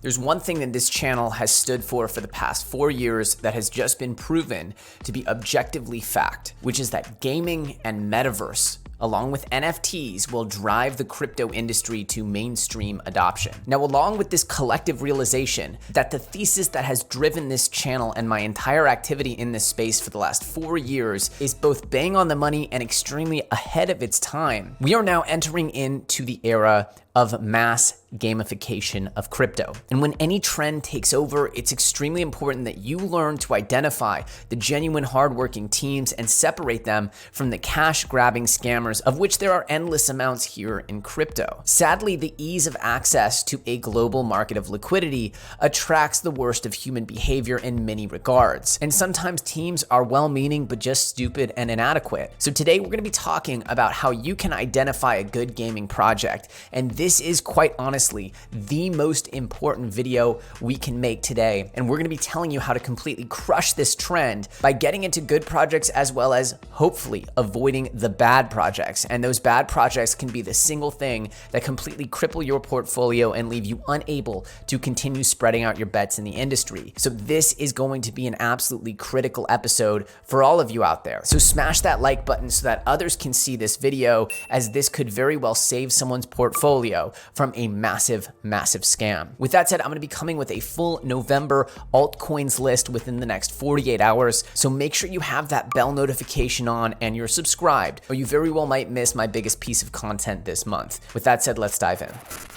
There's one thing that this channel has stood for the past 4 years that has just been proven to be objectively fact, which is that gaming and metaverse, along with NFTs, will drive the crypto industry to mainstream adoption. Now, along with this collective realization that the thesis that has driven this channel and my entire activity in this space for the last 4 years is both bang on the money and extremely ahead of its time, we are now entering into the era of mass gamification of crypto. And when any trend takes over, it's extremely important that you learn to identify the genuine hardworking teams and separate them from the cash-grabbing scammers, of which there are endless amounts here in crypto. Sadly, the ease of access to a global market of liquidity attracts the worst of human behavior in many regards. And sometimes teams are well-meaning but just stupid and inadequate. So today we're going to be talking about how you can identify a good gaming project, and this is quite honestly the most important video we can make today. And we're going to be telling you how to completely crush this trend by getting into good projects as well as hopefully avoiding the bad projects. And those bad projects can be the single thing that completely cripple your portfolio and leave you unable to continue spreading out your bets in the industry. So this is going to be an absolutely critical episode for all of you out there. So smash that like button so that others can see this video, as this could very well save someone's portfolio from a massive scam. With that said, I'm going to be coming with a full November altcoins list within the next 48 hours. So make sure you have that bell notification on and you're subscribed, or you very well might miss my biggest piece of content this month. With that said, let's dive in.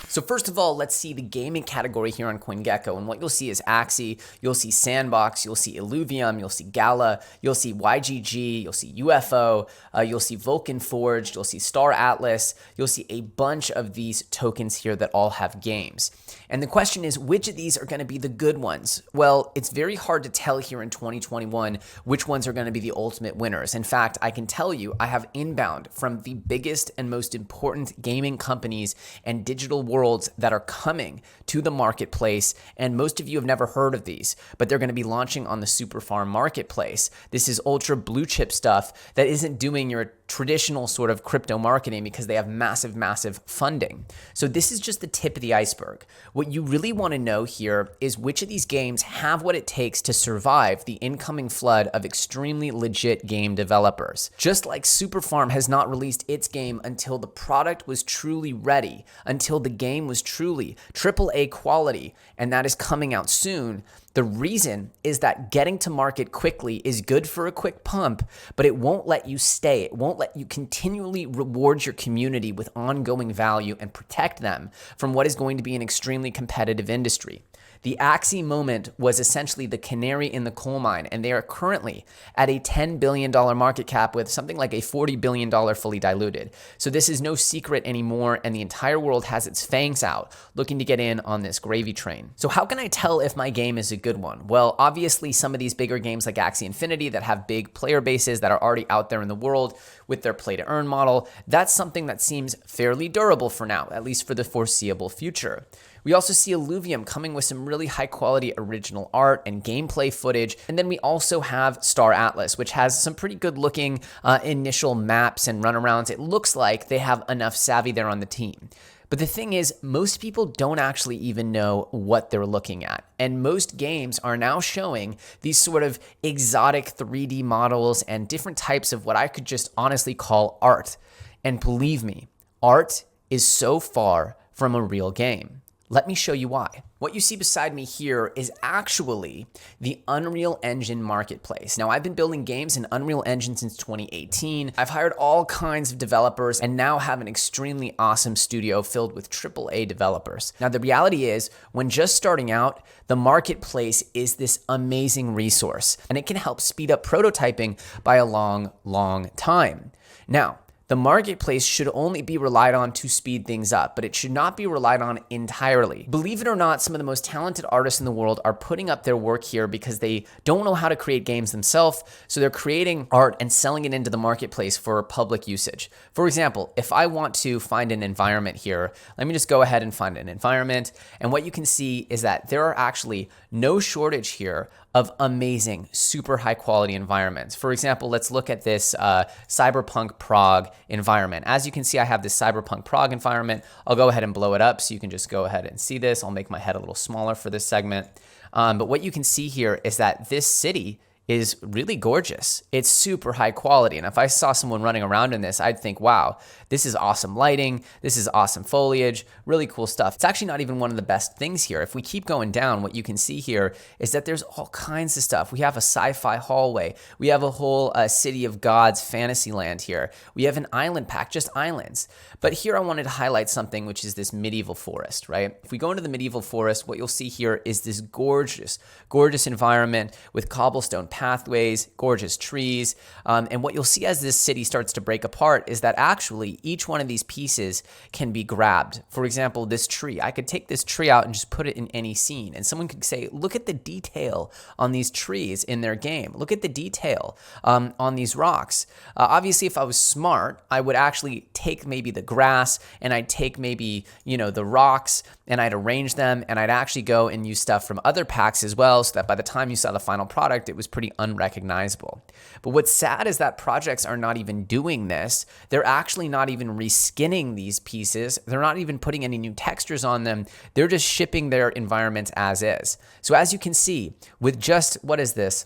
So first of all, let's see the gaming category here on CoinGecko. And what you'll see is Axie, you'll see Sandbox, you'll see Illuvium, you'll see Gala, you'll see YGG, you'll see UFO, you'll see Vulcan Forged, you'll see Star Atlas, you'll see a bunch of these tokens here that all have games. And the question is, which of these are going to be the good ones? Well, it's very hard to tell here in 2021 which ones are going to be the ultimate winners. In fact, I can tell you I have inbound from the biggest and most important gaming companies and digital worlds that are coming to the marketplace, and most of you have never heard of these, but they're going to be launching on the Superfarm marketplace. This is ultra blue chip stuff that isn't doing your traditional sort of crypto marketing because they have massive funding. So this is just the tip of the iceberg. What you really want to know here is which of these games have what it takes to survive the incoming flood of extremely legit game developers. Just like Superfarm has not released its game until the product was truly ready, until the game was truly AAA quality, and that is coming out soon. The reason is that getting to market quickly is good for a quick pump, but it won't let you stay. It won't let you continually reward your community with ongoing value and protect them from what is going to be an extremely competitive industry. The Axie moment was essentially the canary in the coal mine, and they are currently at a $10 billion market cap with something like a $40 billion fully diluted. So this is no secret anymore, and the entire world has its fangs out looking to get in on this gravy train. So how can I tell if my game is a good one? Well, obviously some of these bigger games like Axie Infinity that have big player bases that are already out there in the world with their play to earn model, that's something that seems fairly durable for now, at least for the foreseeable future. We also see Illuvium coming with some really high quality original art and gameplay footage. And then we also have Star Atlas, which has some pretty good looking initial maps and runarounds. It looks like they have enough savvy there on the team. But the thing is, most people don't actually even know what they're looking at. And most games are now showing these sort of exotic 3D models and different types of what I could just honestly call art. And believe me, art is so far from a real game. Let me show you why. What you see beside me here is actually the Unreal Engine marketplace. Now, I've been building games in Unreal Engine since 2018. I've hired all kinds of developers and now have an extremely awesome studio filled with AAA developers. Now, the reality is, when just starting out, the marketplace is this amazing resource, and it can help speed up prototyping by a long time. Now, the marketplace should only be relied on to speed things up, but it should not be relied on entirely. Believe it or not, some of the most talented artists in the world are putting up their work here because they don't know how to create games themselves, so they're creating art and selling it into the marketplace for public usage. For example, if I want to find an environment here, let me just go ahead and find an environment, and what you can see is that there are actually no shortage here of amazing, super high quality environments. For example, let's look at this Cyberpunk Prague environment. As you can see, I have this cyberpunk Prague environment. I'll go ahead and blow it up so you can just go ahead and see this. I'll make my head a little smaller for this segment. But what you can see here is that this city is really gorgeous. It's super high quality. And if I saw someone running around in this, I'd think, wow, this is awesome lighting. This is awesome foliage, really cool stuff. It's actually not even one of the best things here. If we keep going down, what you can see here is that there's all kinds of stuff. We have a sci-fi hallway. We have a whole City of Gods fantasy land here. We have an island pack, just islands. But here I wanted to highlight something, which is this medieval forest, right? If we go into the medieval forest, what you'll see here is this gorgeous, gorgeous environment with cobblestone pathways, gorgeous trees. And what you'll see as this city starts to break apart is that actually each one of these pieces can be grabbed. For example, this tree. I could take this tree out and just put it in any scene. And someone could say, look at the detail on these trees in their game. Look at the detail on these rocks. Obviously, if I was smart, I would actually take maybe the grass and I'd take maybe, the rocks and I'd arrange them and I'd actually go and use stuff from other packs as well so that by the time you saw the final product, it was pretty unrecognizable. But what's sad is that projects are not even doing this. They're actually not even reskinning these pieces. They're not even putting any new textures on them. They're just shipping their environments as is. So as you can see, with just, what is this?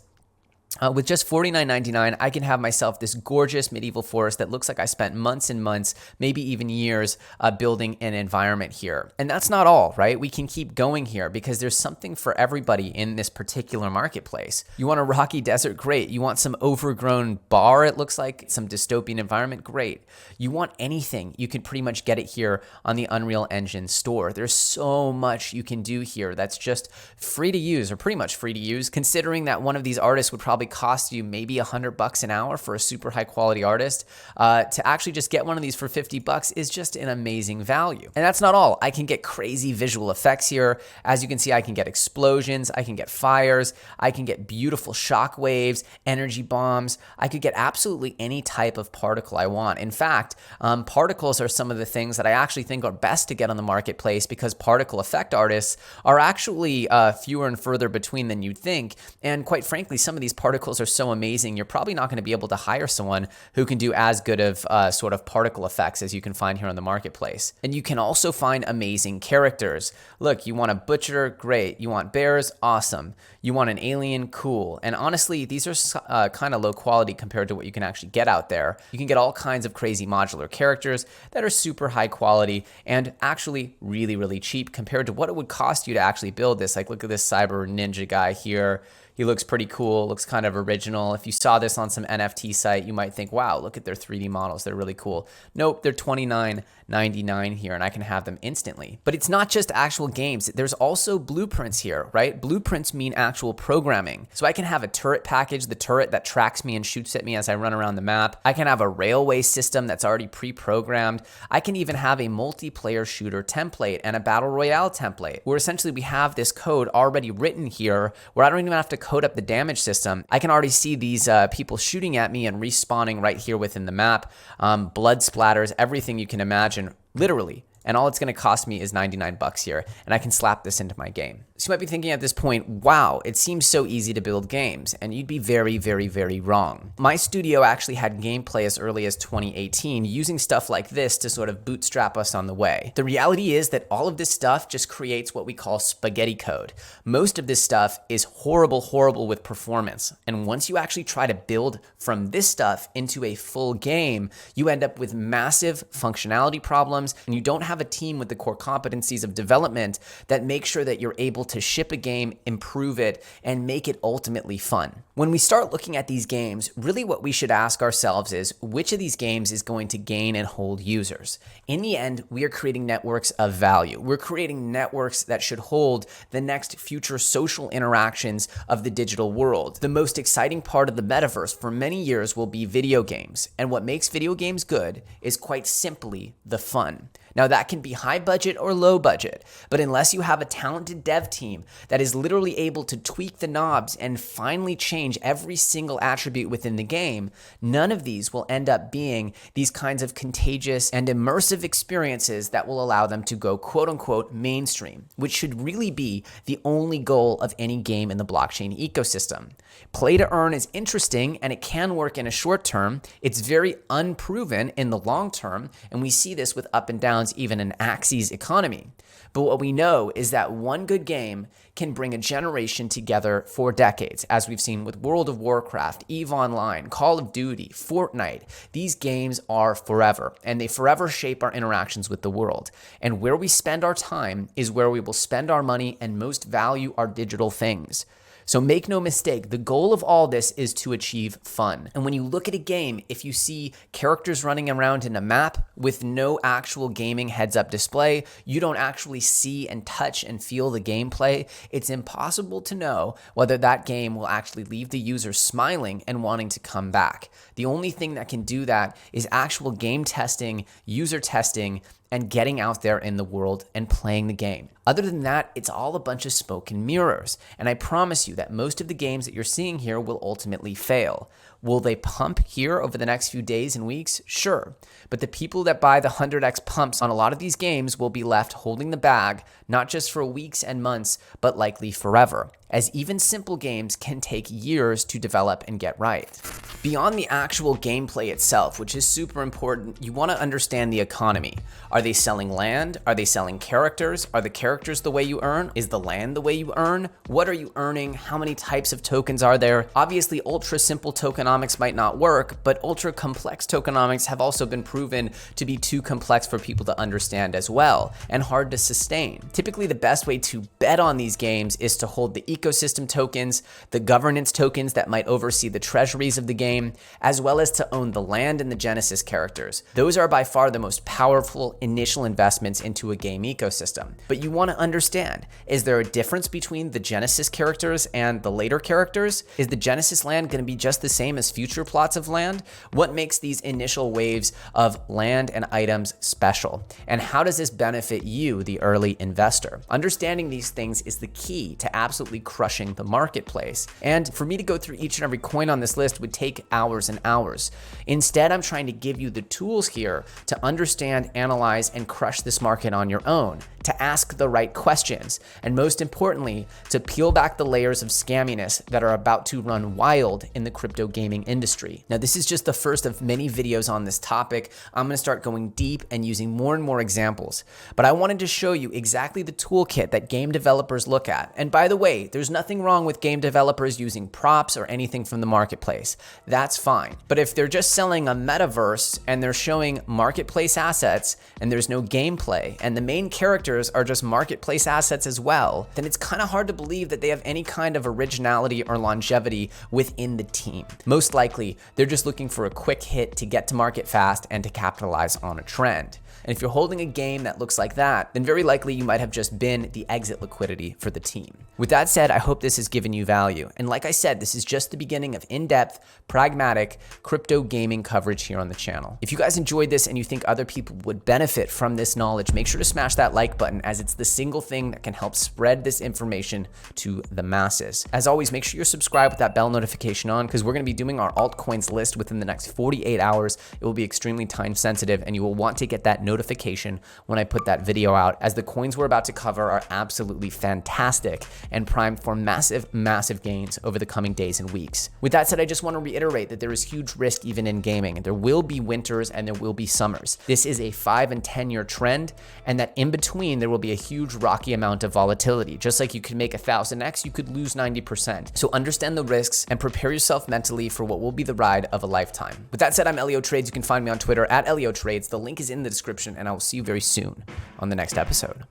With just $49.99, I can have myself this gorgeous medieval forest that looks like I spent months and months, maybe even years, building an environment here. And that's not all, right? We can keep going here because there's something for everybody in this particular marketplace. You want a rocky desert? Great. You want some overgrown bar, it looks like, some dystopian environment? Great. You want anything, you can pretty much get it here on the Unreal Engine store. There's so much you can do here that's just free to use, or pretty much free to use, considering that one of these artists would probably cost you maybe $100 an hour for a super high quality artist. To actually just get one of these for $50 is just an amazing value. And that's not all. I can get crazy visual effects here. As you can see, I can get explosions, I can get fires, I can get beautiful shock waves, energy bombs. I could get absolutely any type of particle I want. In fact, particles are some of the things that I actually think are best to get on the marketplace because particle effect artists are actually fewer and further between than you'd think. And quite frankly, some of these particles are so amazing, you're probably not going to be able to hire someone who can do as good of sort of particle effects as you can find here on the marketplace. And you can also find amazing characters. Look, you want a butcher? Great. You want bears? Awesome. You want an alien? Cool. And honestly, these are kind of low quality compared to what you can actually get out there. You can get all kinds of crazy modular characters that are super high quality and actually really, really cheap compared to what it would cost you to actually build this. Like, look at this cyber ninja guy here. He looks pretty cool, looks kind of original. If you saw this on some NFT site, you might think, wow, look at their 3D models, they're really cool. Nope, they're $29.99 here and I can have them instantly. But it's not just actual games, there's also blueprints here, right? Blueprints mean actual programming. So I can have a turret package, the turret that tracks me and shoots at me as I run around the map. I can have a railway system that's already pre-programmed. I can even have a multiplayer shooter template and a battle royale template, where essentially we have this code already written here where I don't even have to code up the damage system. I can already see these people shooting at me and respawning right here within the map. Blood splatters, everything you can imagine, literally. And all it's going to cost me is $99 here, and I can slap this into my game. So you might be thinking at this point, wow, it seems so easy to build games, and you'd be very, very, very wrong. My studio actually had gameplay as early as 2018 using stuff like this to sort of bootstrap us on the way. The reality is that all of this stuff just creates what we call spaghetti code. Most of this stuff is horrible, horrible with performance, and once you actually try to build from this stuff into a full game, you end up with massive functionality problems, and you don't have a team with the core competencies of development that make sure that you're able to ship a game, improve it, and make it ultimately fun. When we start looking at these games, really what we should ask ourselves is, which of these games is going to gain and hold users? In the end, we are creating networks of value. We're creating networks that should hold the next future social interactions of the digital world. The most exciting part of the metaverse for many years will be video games. And what makes video games good is quite simply the fun. Now that can be high budget or low budget, but unless you have a talented dev team that is literally able to tweak the knobs and finally change every single attribute within the game, none of these will end up being these kinds of contagious and immersive experiences that will allow them to go quote unquote mainstream, which should really be the only goal of any game in the blockchain ecosystem. Play to earn is interesting and it can work in a short term. It's very unproven in the long term, and we see this with up and downs even in Axie's economy. But what we know is that one good game can bring a generation together for decades, as we've seen with World of Warcraft, EVE Online, Call of Duty, Fortnite. These games are forever, and they forever shape our interactions with the world. And where we spend our time is where we will spend our money and most value our digital things. So make no mistake, the goal of all this is to achieve fun. And when you look at a game, if you see characters running around in a map with no actual gaming heads-up display, you don't actually see and touch and feel the gameplay, it's impossible to know whether that game will actually leave the user smiling and wanting to come back. The only thing that can do that is actual game testing, user testing, and getting out there in the world and playing the game. Other than that, it's all a bunch of smoke and mirrors. And I promise you that most of the games that you're seeing here will ultimately fail. Will they pump here over the next few days and weeks? Sure. But the people that buy the 100x pumps on a lot of these games will be left holding the bag, not just for weeks and months, but likely forever, as even simple games can take years to develop and get right. Beyond the actual gameplay itself, which is super important, you want to understand the economy. Are they selling land? Are they selling characters? Are the characters the way you earn? Is the land the way you earn? What are you earning? How many types of tokens are there? Obviously, ultra simple tokenomics might not work, but ultra complex tokenomics have also been proven to be too complex for people to understand as well, and hard to sustain. Typically, the best way to bet on these games is to hold the ecosystem tokens, the governance tokens that might oversee the treasuries of the game, as well as to own the land and the Genesis characters. Those are by far the most powerful initial investments into a game ecosystem. But you want to understand, is there a difference between the Genesis characters and the later characters? Is the Genesis land going to be just the same as future plots of land? What makes these initial waves of land and items special? And how does this benefit you, the early investor? Understanding these things is the key to absolutely crushing the marketplace. And for me to go through each and every coin on this list would take hours and hours. Instead, I'm trying to give you the tools here to understand, analyze, and crush this market on your own, to ask the right questions, and most importantly, to peel back the layers of scamminess that are about to run wild in the crypto gaming industry. Now, this is just the first of many videos on this topic. I'm going to start going deep and using more and more examples, but I wanted to show you exactly the toolkit that game developers look at. And by the way, there's nothing wrong with game developers using props or anything from the marketplace. That's fine. But if they're just selling a metaverse and they're showing marketplace assets and there's no gameplay and the main characters are just marketplace assets as well, then it's kind of hard to believe that they have any kind of originality or longevity within the team. Most likely, they're just looking for a quick hit to get to market fast and to capitalize on a trend. And if you're holding a game that looks like that, then very likely you might have just been the exit liquidity for the team. With that said, I hope this has given you value. And like I said, this is just the beginning of in-depth, pragmatic crypto gaming coverage here on the channel. If you guys enjoyed this and you think other people would benefit from this knowledge, make sure to smash that like button, as it's the single thing that can help spread this information to the masses. As always, make sure you're subscribed with that bell notification on, because we're going to be doing our altcoins list within the next 48 hours. It will be extremely time sensitive, and you will want to get that notification when I put that video out, as the coins we're about to cover are absolutely fantastic and primed for massive, massive gains over the coming days and weeks. With that said, I just want to reiterate that there is huge risk even in gaming. There will be winters and there will be summers. This is a 5 and 10 year trend, and that in between there will be a huge rocky amount of volatility. Just like you could make 1000x, you could lose 90%. So understand the risks and prepare yourself mentally for what will be the ride of a lifetime. With that said, I'm EllioTrades. You can find me on Twitter at EllioTrades. The link is in the description, and I will see you very soon on the next episode.